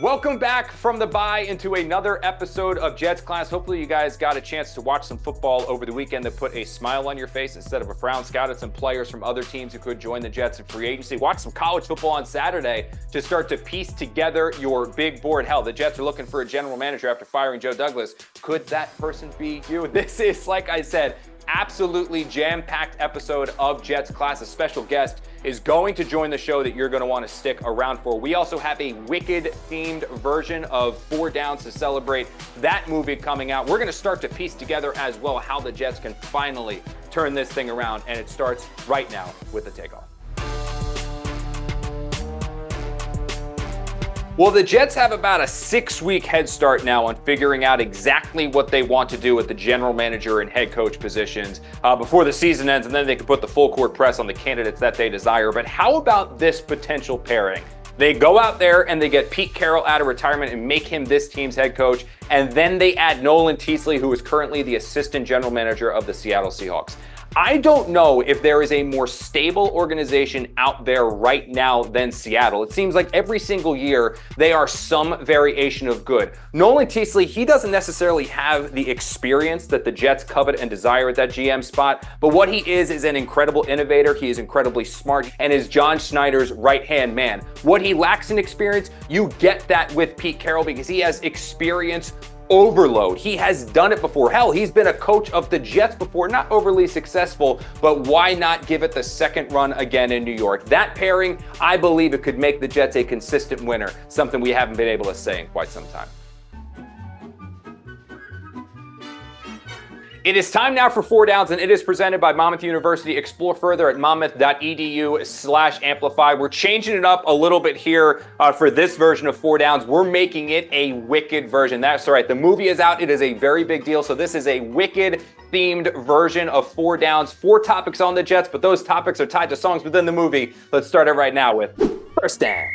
Welcome back from the bye into another episode of Jets Class. Hopefully you guys got a chance to watch some football over the weekend that put a smile on your face instead of a frown. Scouted some players from other teams who could join the Jets in free agency. Watch some college football on Saturday to start to piece together your big board. Hell, the Jets are looking for a general manager after firing Joe Douglas. Could that person be you? This is, like I said, absolutely jam-packed episode of Jets Class. A special guest is going to join the show that you're going to want to stick around for. We also have a Wicked-themed version of 4 Downs to celebrate that movie coming out. We're going to start to piece together as well how the Jets can finally turn this thing around, and it starts right now with the takeoff. Well, the Jets have about a 6-week head start now on figuring out exactly what they want to do with the general manager and head coach positions before the season ends, and then they can put the full court press on the candidates that they desire. But how about this potential pairing? They go out there and they get Pete Carroll out of retirement and make him this team's head coach, and then they add Nolan Teasley, who is currently the assistant general manager of the Seattle Seahawks. I don't know if there is a more stable organization out there right now than Seattle. It seems like every single year they are some variation of good. Nolan Teasley, he doesn't necessarily have the experience that the Jets covet and desire at that GM spot, but what he is an incredible innovator. He is incredibly smart and is John Schneider's right-hand man. What he lacks in experience, you get that with Pete Carroll because he has experience overload. He has done it before. Hell, he's been a coach of the Jets before, not overly successful, but why not give it the second run again in New York? That pairing, I believe it could make the Jets a consistent winner, something we haven't been able to say in quite some time. It is time now for 4 Downs, and it is presented by Monmouth University. Explore further at monmouth.edu/amplify. We're changing it up a little bit here for this version of 4 Downs. We're making it a Wicked version. That's right. The movie is out. It is a very big deal. So this is a Wicked-themed version of 4 Downs. 4 topics on the Jets, but those topics are tied to songs within the movie. Let's start it right now with First Down.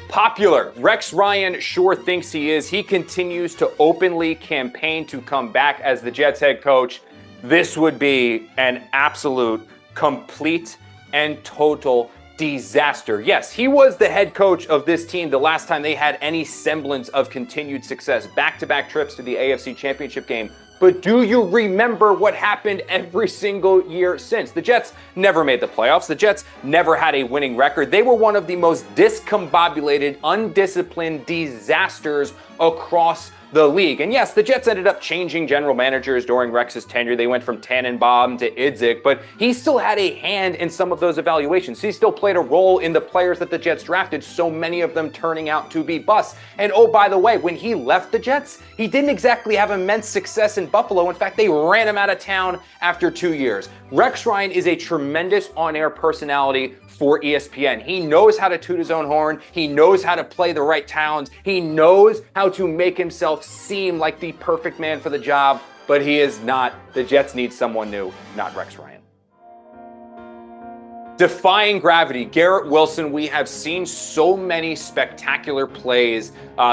Popular. Rex Ryan sure thinks he is. He continues to openly campaign to come back as the Jets head coach. This would be an absolute, complete, and total disaster. Yes, he was the head coach of this team the last time they had any semblance of continued success. Back-to-back trips to the AFC Championship game. But do you remember what happened every single year since? The Jets never made the playoffs. The Jets never had a winning record. They were one of the most discombobulated, undisciplined disasters across the league. And yes, the Jets ended up changing general managers during Rex's tenure. They went from Tannenbaum to Idzik, but he still had a hand in some of those evaluations. He still played a role in the players that the Jets drafted, so many of them turning out to be busts. And oh, by the way, when he left the Jets, he didn't exactly have immense success in Buffalo. In fact, they ran him out of town after 2 years. Rex Ryan is a tremendous on-air personality for ESPN. He knows how to toot his own horn. He knows how to play the right towns. He knows how to make himself seem like the perfect man for the job, but he is not. The Jets need someone new, not Rex Ryan. Defying gravity, Garrett Wilson. We have seen so many spectacular plays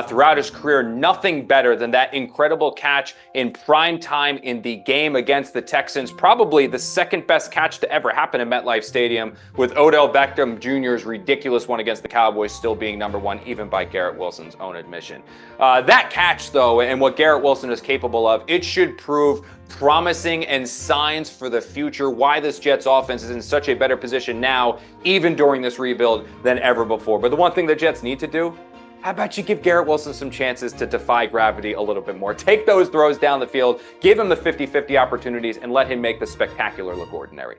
throughout his career. Nothing better than that incredible catch in prime time in the game against the Texans. Probably the second best catch to ever happen in MetLife Stadium, with Odell Beckham Jr.'s ridiculous one against the Cowboys still being number one, even by Garrett Wilson's own admission. That catch, though, and what Garrett Wilson is capable of, it should prove promising and signs for the future why this Jets offense is in such a better position now, even during this rebuild, than ever before. But the one thing the Jets need to do, how about you give Garrett Wilson some chances to defy gravity a little bit more? Take those throws down the field, give him the 50-50 opportunities, and let him make the spectacular look ordinary.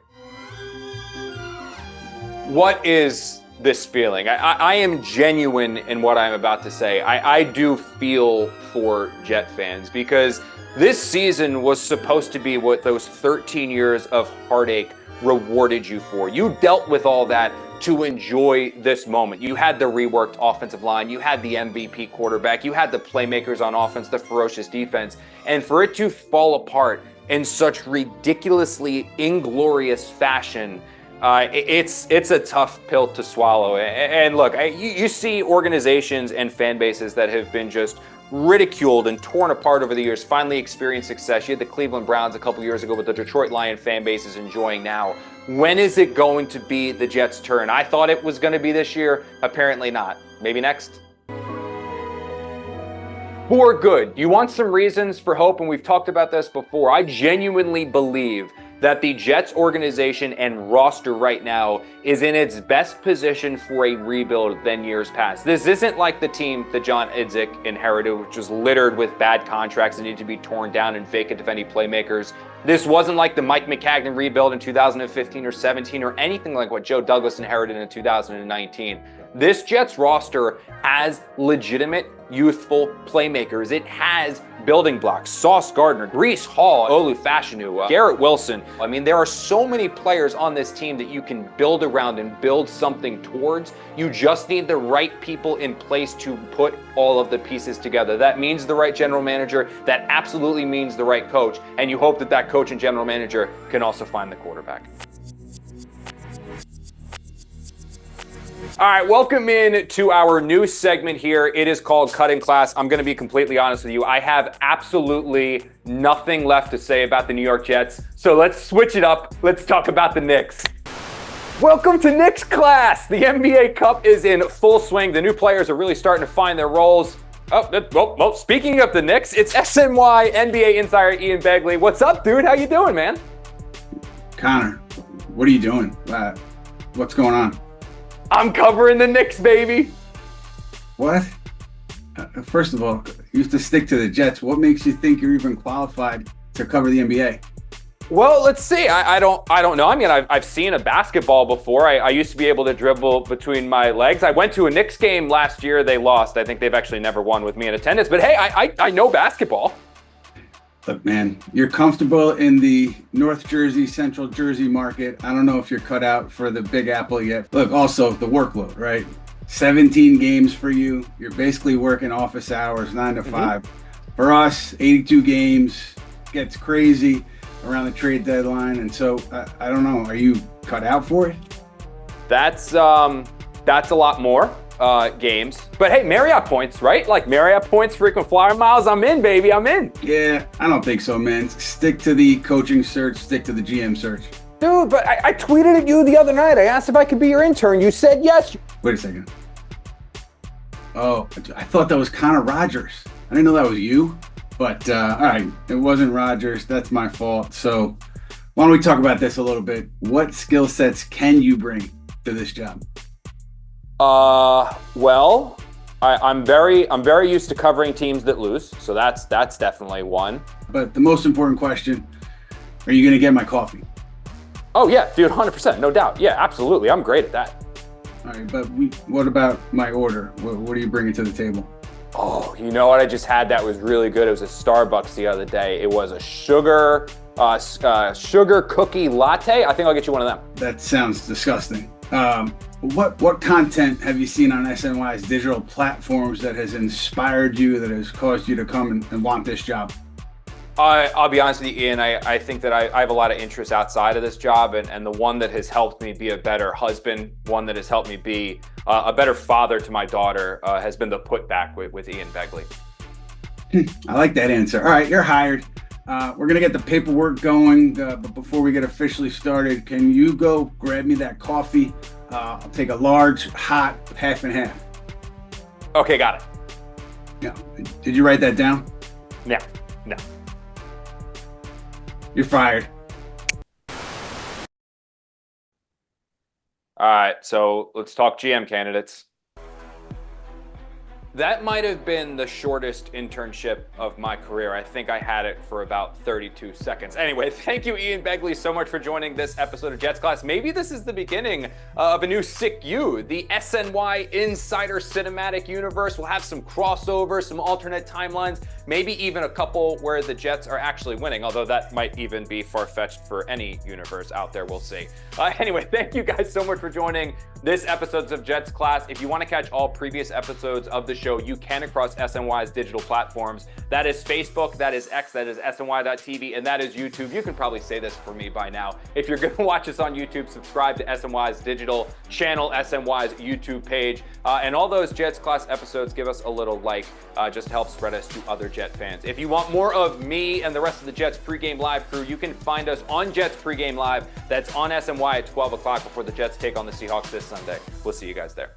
What is this feeling? I am genuine in what I'm about to say. I do feel for Jet fans, because this season was supposed to be what those 13 years of heartache rewarded you for. You dealt with all that to enjoy this moment. You had the reworked offensive line, you had the MVP quarterback, you had the playmakers on offense, the ferocious defense, and for it to fall apart in such ridiculously inglorious fashion, it's a tough pill to swallow. And look, you see organizations and fan bases that have been just ridiculed and torn apart over the years, finally experienced success. You had the Cleveland Browns a couple years ago, but the Detroit Lion fan base is enjoying now. When is it going to be the Jets' turn? I thought it was going to be this year. Apparently not. Maybe next? For good. You want some reasons for hope, and we've talked about this before. I genuinely believe that the Jets organization and roster right now is in its best position for a rebuild than years past. This isn't like the team that John Idzik inherited, which was littered with bad contracts that need to be torn down and vacant of any playmakers. This wasn't like the Mike McCagnon rebuild in 2015 or 17 or anything like what Joe Douglas inherited in 2019. This Jets roster has legitimate youthful playmakers. It has building blocks. Sauce Gardner, Breece Hall, Olu Fashanu, Garrett Wilson. I mean, there are so many players on this team that you can build around and build something towards. You just need the right people in place to put all of the pieces together. That means the right general manager. That absolutely means the right coach. And you hope that that coach and general manager can also find the quarterback. All right, welcome in to our new segment here. It is called Cutting Class. I'm going to be completely honest with you. I have absolutely nothing left to say about the New York Jets. So let's switch it up. Let's talk about the Knicks. Welcome to Knicks Class. The NBA Cup is in full swing. The new players are really starting to find their roles. Well, speaking of the Knicks, it's SNY NBA insider Ian Begley. What's up, dude? How you doing, man? Connor, what are you doing? What's going on? I'm covering the Knicks, baby. What? First of all, you used to stick to the Jets. What makes you think you're even qualified to cover the NBA? Well, let's see. I don't know. I mean, I've seen a basketball before. I used to be able to dribble between my legs. I went to a Knicks game last year. They lost. I think they've actually never won with me in attendance. But hey, I know basketball. Look, man, you're comfortable in the North Jersey, Central Jersey market. I don't know if you're cut out for the Big Apple yet. Look, also the workload, right? 17 games for you. You're basically working office hours, 9 to 5. For us, 82 games gets crazy around the trade deadline. And so I don't know, are you cut out for it? That's a lot more games. But hey, Marriott points, right? Like Marriott points, frequent flyer miles. I'm in, baby. I'm in. Yeah, I don't think so, man. Stick to the coaching search. Stick to the GM search. Dude, but I tweeted at you the other night. I asked if I could be your intern. You said yes. Wait a second. Oh, I thought that was Connor Rogers. I didn't know that was you. But all right, it wasn't Rogers. That's my fault. So why don't we talk about this a little bit? What skill sets can you bring to this job? Well, I'm very used to covering teams that lose, so that's definitely one. But the most important question, are you gonna get my coffee? Oh yeah, dude, 100%, no doubt. Yeah, absolutely, I'm great at that. All right, but what about my order? What are you bringing to the table? Oh, you know what I just had that was really good? It was a Starbucks the other day. It was a sugar cookie latte. I think I'll get you one of them. That sounds disgusting. What content have you seen on SNY's digital platforms that has inspired you, that has caused you to come and want this job? I'll be honest with you, Ian. I think that I have a lot of interests outside of this job, and the one that has helped me be a better husband, one that has helped me be a better father to my daughter, has been the putback with Ian Begley. I like that answer. All right, you're hired. We're gonna get the paperwork going, but before we get officially started, can you go grab me that coffee? I'll take a large, hot, half and half. Okay, got it. Yeah. Did you write that down? No. You're fired. All right, so let's talk GM candidates. That might have been the shortest internship of my career. I think I had it for about 32 seconds. Anyway, thank you, Ian Begley, so much for joining this episode of Jets Class. Maybe this is the beginning of a new Sick You, the SNY Insider Cinematic Universe. We'll have some crossovers, some alternate timelines, maybe even a couple where the Jets are actually winning, although that might even be far-fetched for any universe out there. We'll see. Anyway, thank you guys so much for joining. this episode of Jets Class. If you want to catch all previous episodes of the show, you can across SNY's digital platforms. That is Facebook, that is X, that is SNY.TV, and that is YouTube. You can probably say this for me by now. If you're going to watch us on YouTube, subscribe to SNY's digital channel, SNY's YouTube page, and all those Jets Class episodes, give us a little like, just to help spread us to other Jet fans. If you want more of me and the rest of the Jets pregame live crew, you can find us on Jets pregame live. That's on SNY at 12 o'clock before the Jets take on the Seahawks this Sunday. We'll see you guys there.